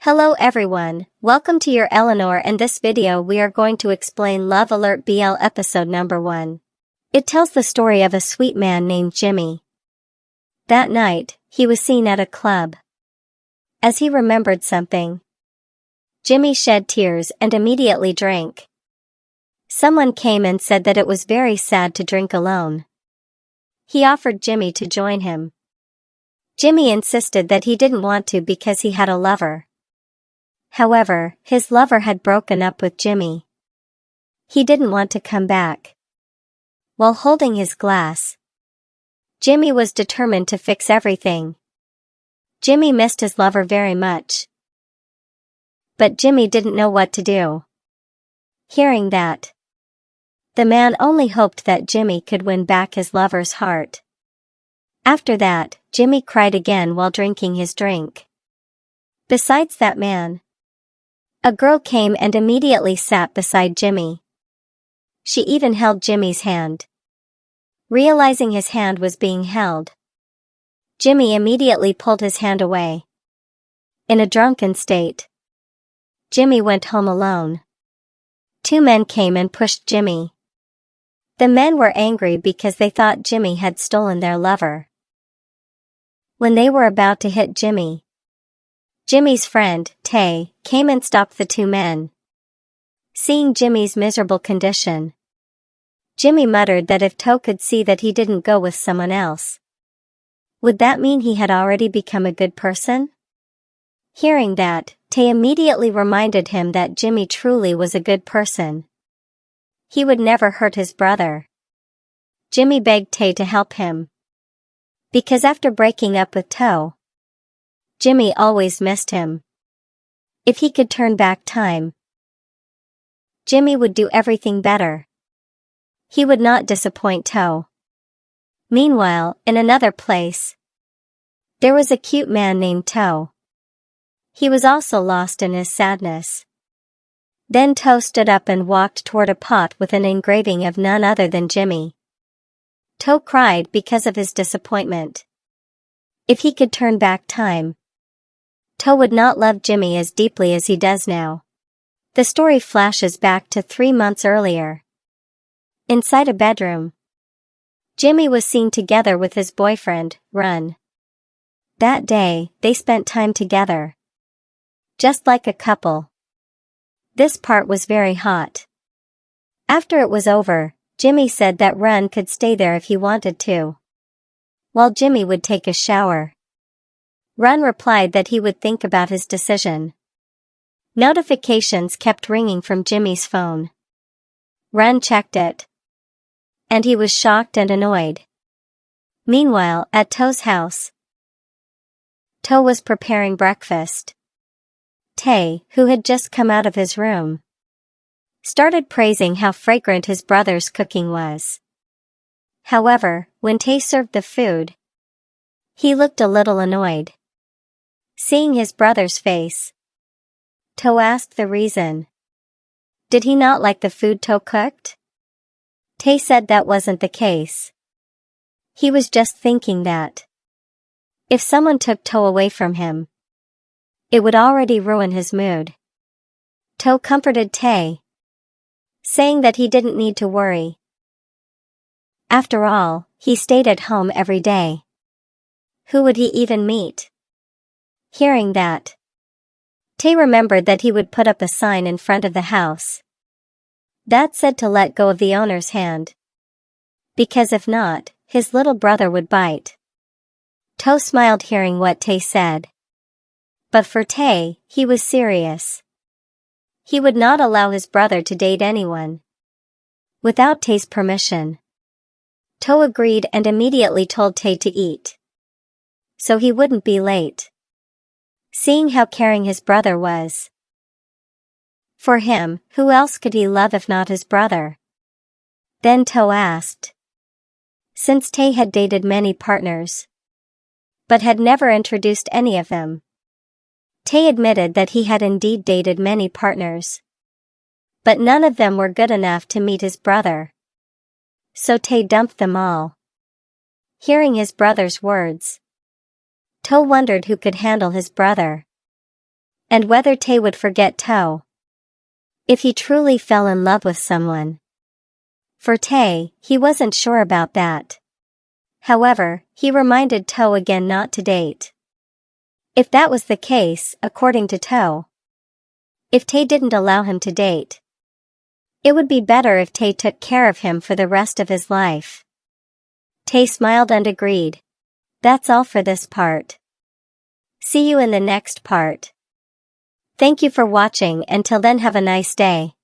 Hello everyone, welcome to your Eleanor, and this video we are going to explain Love Alert BL episode number 1. It tells the story of a sweet man named Jimmy. That night, he was seen at a club. As he remembered something, Jimmy shed tears and immediately drank. Someone came and said that it was very sad to drink alone. He offered Jimmy to join him. Jimmy insisted that he didn't want to because he had a lover. However, his lover had broken up with Jimmy. He didn't want to come back. While holding his glass, Jimmy was determined to fix everything. Jimmy missed his lover very much. But Jimmy didn't know what to do. Hearing that, the man only hoped that Jimmy could win back his lover's heart. After that, Jimmy cried again while drinking his drink. Besides that man, a girl came and immediately sat beside Jimmy. She even held Jimmy's hand. Realizing his hand was being held, Jimmy immediately pulled his hand away. In a drunken state, Jimmy went home alone. Two men came and pushed Jimmy. The men were angry because they thought Jimmy had stolen their lover. When they were about to hit Jimmy, Jimmy's friend, Tay, came and stopped the two men. Seeing Jimmy's miserable condition, Jimmy muttered that if Toe could see that he didn't go with someone else, would that mean he had already become a good person? Hearing that, Tay immediately reminded him that Jimmy truly was a good person. He would never hurt his brother. Jimmy begged Tay to help him, because after breaking up with Toe, Jimmy always missed him. If he could turn back time, Jimmy would do everything better. He would not disappoint Toe. Meanwhile, in another place, there was a cute man named Toe. He was also lost in his sadness. Then Toe stood up and walked toward a pot with an engraving of none other than Jimmy. Toe cried because of his disappointment. If he could turn back time, Toe would not love Jimmy as deeply as he does now. The story flashes back to 3 months earlier. Inside a bedroom, Jimmy was seen together with his boyfriend, Run. That day, they spent time together, just like a couple. This part was very hot. After it was over, Jimmy said that Run could stay there if he wanted to, while Jimmy would take a shower. Run replied that he would think about his decision. Notifications kept ringing from Jimmy's phone. Run checked it, and he was shocked and annoyed. Meanwhile, at Toe's house, Toe was preparing breakfast. Tay, who had just come out of his room, started praising how fragrant his brother's cooking was. However, when Tay served the food, he looked a little annoyed. Seeing his brother's face, Toe asked the reason. Did he not like the food Toe cooked? Tay said that wasn't the case. He was just thinking that if someone took Toe away from him, it would already ruin his mood. Toe comforted Tay, saying that he didn't need to worry. After all, he stayed at home every day. Who would he even meet? Hearing that, Tay remembered that he would put up a sign in front of the house that said to let go of the owner's hand, because if not, his little brother would bite. Toe smiled hearing what Tay said. But for Tay, he was serious. He would not allow his brother to date anyone without Tay's permission. Toe agreed and immediately told Tay to eat, so he wouldn't be late. Seeing how caring his brother was for him, who else could he love if not his brother? Then Toe asked. Since Tay had dated many partners, but had never introduced any of them, Tay admitted that he had indeed dated many partners, but none of them were good enough to meet his brother. So Tay dumped them all. Hearing his brother's words, Toe wondered who could handle his brother. and whether Tay would forget Toe if he truly fell in love with someone. For Tay, he wasn't sure about that. However, he reminded Toe again not to date. If that was the case, according to Toe, if Tay didn't allow him to date, it would be better if Tay took care of him for the rest of his life. Tay smiled and agreed. That's all for this part. See you in the next part. Thank you for watching. Until then, have a nice day.